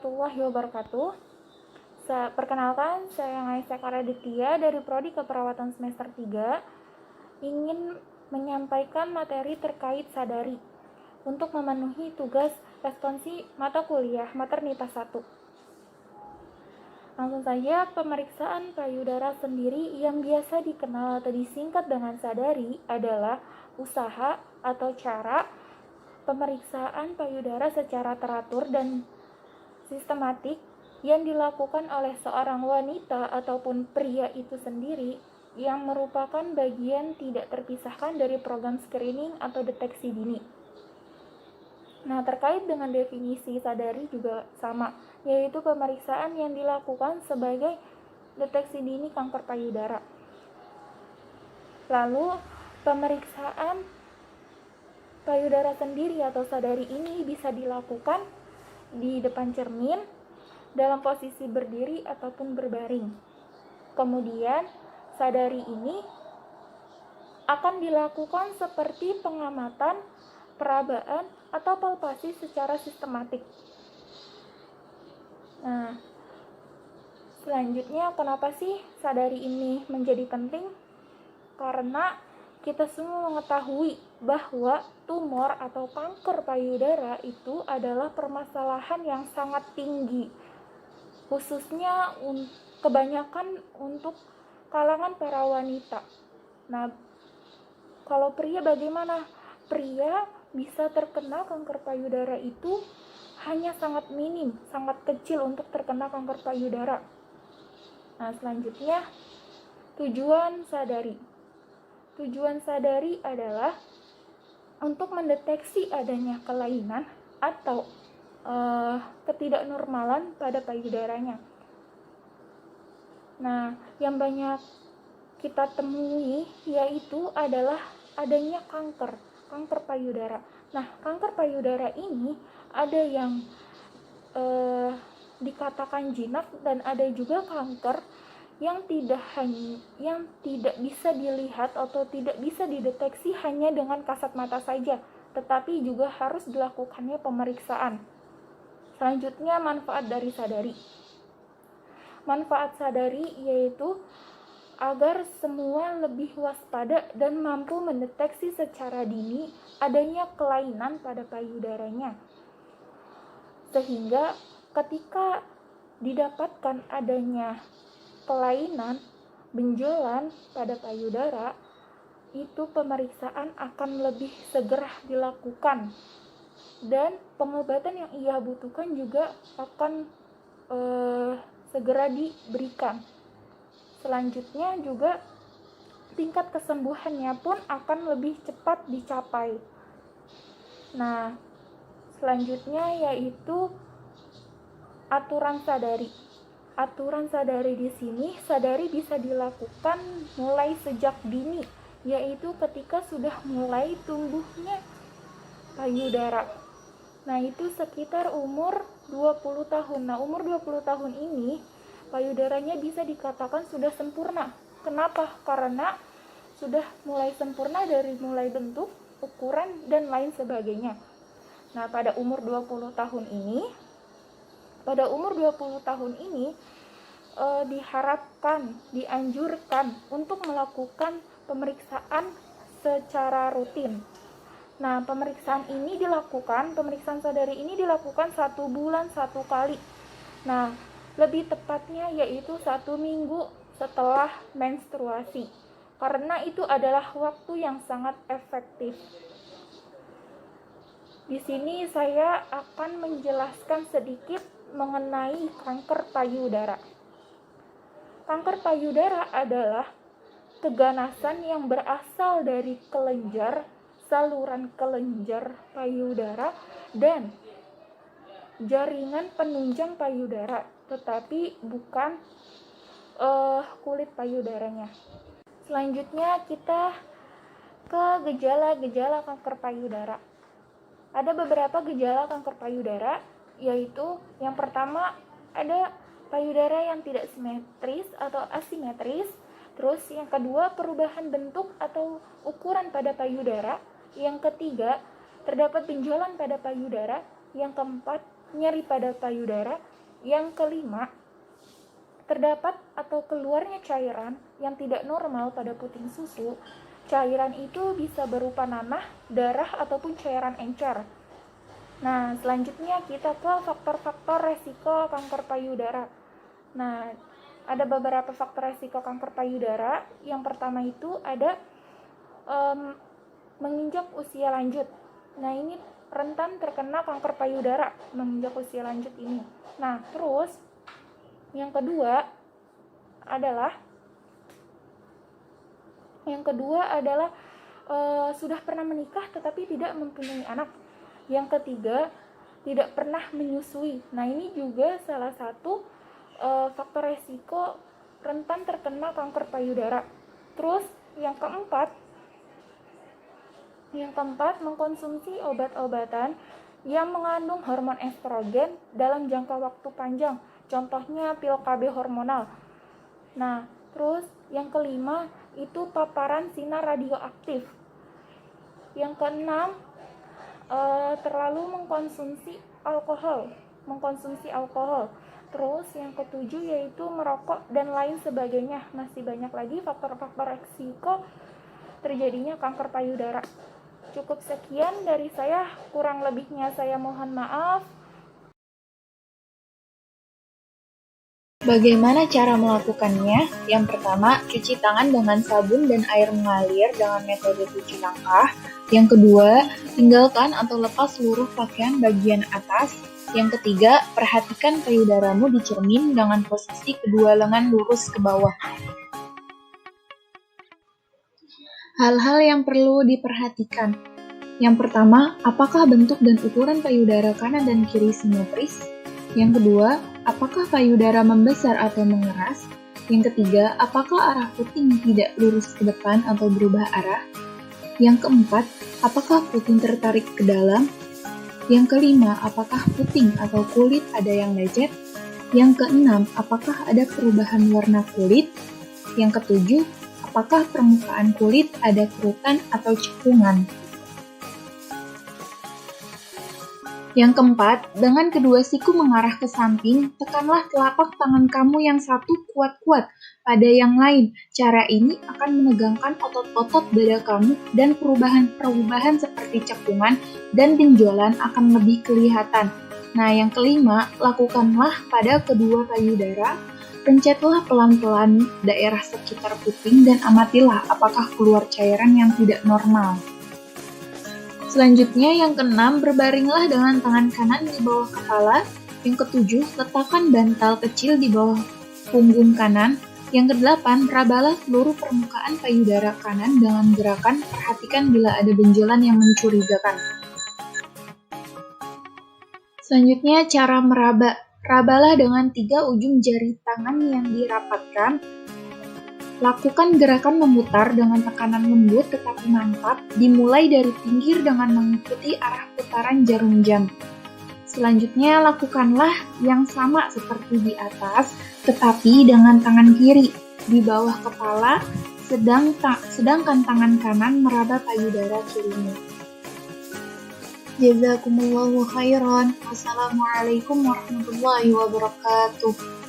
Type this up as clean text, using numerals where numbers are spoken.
warahmatullahi wabarakatuh. Perkenalkan, saya Ngaisyah Karaditya dari Prodi Keperawatan semester 3 ingin menyampaikan materi terkait sadari untuk memenuhi tugas responsi mata kuliah Maternitas 1. Langsung saja, pemeriksaan payudara sendiri yang biasa dikenal atau disingkat dengan sadari adalah usaha atau cara pemeriksaan payudara secara teratur dan sistematik yang dilakukan oleh seorang wanita ataupun pria itu sendiri yang merupakan bagian tidak terpisahkan dari program screening atau deteksi dini. Nah, terkait dengan definisi sadari juga sama, yaitu pemeriksaan yang dilakukan sebagai deteksi dini kanker payudara. Lalu, pemeriksaan payudara sendiri atau sadari ini bisa dilakukan di depan cermin, dalam posisi berdiri ataupun berbaring. Kemudian, sadari ini akan dilakukan seperti pengamatan, perabaan, atau palpasi secara sistematik. Nah, selanjutnya kenapa sih sadari ini menjadi penting? Karena kita semua mengetahui bahwa tumor atau kanker payudara itu adalah permasalahan yang sangat tinggi, khususnya kebanyakan untuk kalangan para wanita. Nah, kalau pria bagaimana? Pria bisa terkena kanker payudara itu hanya sangat minim, sangat kecil untuk terkena kanker payudara. Nah, selanjutnya tujuan sadari. Tujuan sadari adalah untuk mendeteksi adanya kelainan atau ketidaknormalan pada payudaranya. Nah, yang banyak kita temui yaitu adalah adanya kanker payudara. Nah, kanker payudara ini ada yang dikatakan jinak dan ada juga kanker yang tidak bisa dilihat atau tidak bisa dideteksi hanya dengan kasat mata saja, tetapi juga harus dilakukannya pemeriksaan. Selanjutnya, manfaat dari sadari. Manfaat sadari yaitu agar semua lebih waspada dan mampu mendeteksi secara dini adanya kelainan pada payudaranya. Sehingga ketika didapatkan adanya kelainan, benjolan pada payudara, itu pemeriksaan akan lebih segera dilakukan dan pengobatan yang ia butuhkan juga akan segera diberikan. Selanjutnya juga tingkat kesembuhannya pun akan lebih cepat dicapai. Nah, selanjutnya yaitu aturan sadari. Aturan sadari di sini, sadari bisa dilakukan mulai sejak dini, yaitu ketika sudah mulai tumbuhnya payudara. Nah, itu sekitar umur 20 tahun. Nah, umur 20 tahun ini payudaranya bisa dikatakan sudah sempurna. Kenapa? Karena sudah mulai sempurna dari mulai bentuk, ukuran, dan lain sebagainya. Nah, pada umur 20 tahun ini dianjurkan untuk melakukan pemeriksaan secara rutin. Nah, pemeriksaan sadari ini dilakukan 1 bulan 1 kali. Nah, lebih tepatnya yaitu 1 minggu setelah menstruasi, karena itu adalah waktu yang sangat efektif. Di sini saya akan menjelaskan sedikit mengenai kanker payudara. Kanker payudara adalah keganasan yang berasal dari saluran kelenjar payudara dan jaringan penunjang payudara, tetapi bukan kulit payudaranya. Selanjutnya kita ke gejala-gejala kanker payudara. Ada beberapa gejala kanker payudara, yaitu yang pertama ada payudara yang tidak simetris atau asimetris. Terus yang kedua, perubahan bentuk atau ukuran pada payudara. Yang ketiga, terdapat benjolan pada payudara. Yang keempat, nyeri pada payudara. Yang kelima, terdapat atau keluarnya cairan yang tidak normal pada puting susu. Cairan itu bisa berupa nanah, darah, ataupun cairan encer. Nah, selanjutnya kita ke faktor-faktor resiko kanker payudara. Nah, ada beberapa faktor resiko kanker payudara. Yang pertama itu ada menginjak usia lanjut. Nah, ini rentan terkena kanker payudara menginjak usia lanjut ini. Nah, terus yang kedua adalah sudah pernah menikah tetapi tidak mempunyai anak. Yang ketiga, tidak pernah menyusui. Nah, ini juga salah satu faktor resiko rentan terkena kanker payudara. Terus yang keempat, mengkonsumsi obat-obatan yang mengandung hormon estrogen dalam jangka waktu panjang. Contohnya pil KB hormonal. Nah, terus yang kelima itu paparan sinar radioaktif. Yang keenam, terlalu mengkonsumsi alkohol. Terus yang ketujuh yaitu merokok dan lain sebagainya. Masih banyak lagi faktor-faktor resiko terjadinya kanker payudara. Cukup sekian dari saya, kurang lebihnya saya mohon maaf. Bagaimana cara melakukannya? Yang pertama, cuci tangan dengan sabun dan air mengalir dengan metode cuci langkah. Yang kedua, tinggalkan atau lepas seluruh pakaian bagian atas. Yang ketiga, perhatikan payudaramu di cermin dengan posisi kedua lengan lurus ke bawah. Hal-hal yang perlu diperhatikan. Yang pertama, apakah bentuk dan ukuran payudara kanan dan kiri simetris? Yang kedua, apakah payudara membesar atau mengeras? Yang ketiga, apakah arah puting tidak lurus ke depan atau berubah arah? Yang keempat, apakah puting tertarik ke dalam? Yang kelima, apakah puting atau kulit ada yang lecet? Yang keenam, apakah ada perubahan warna kulit? Yang ketujuh, apakah permukaan kulit ada kerutan atau cekungan? Yang keempat, dengan kedua siku mengarah ke samping, tekanlah telapak tangan kamu yang satu kuat-kuat pada yang lain. Cara ini akan menegangkan otot-otot dada kamu dan perubahan seperti cekungan dan benjolan akan lebih kelihatan. Nah, yang kelima, lakukanlah pada kedua payudara. Pencetlah pelan-pelan daerah sekitar puting dan amatilah apakah keluar cairan yang tidak normal. Selanjutnya, yang keenam, berbaringlah dengan tangan kanan di bawah kepala. Yang ketujuh, letakkan bantal kecil di bawah punggung kanan. Yang kedelapan, rabalah seluruh permukaan payudara kanan dengan gerakan perhatikan bila ada benjolan yang mencurigakan. Selanjutnya, cara meraba. Rabalah dengan 3 ujung jari tangan yang dirapatkan. Lakukan gerakan memutar dengan tekanan lembut tetapi mantap, dimulai dari pinggir dengan mengikuti arah putaran jarum jam. Selanjutnya, lakukanlah yang sama seperti di atas, tetapi dengan tangan kiri di bawah kepala, sedangkan tangan kanan meraba payudara kirinya. Jazakumullahu khairan. Wassalamualaikum warahmatullahi wabarakatuh.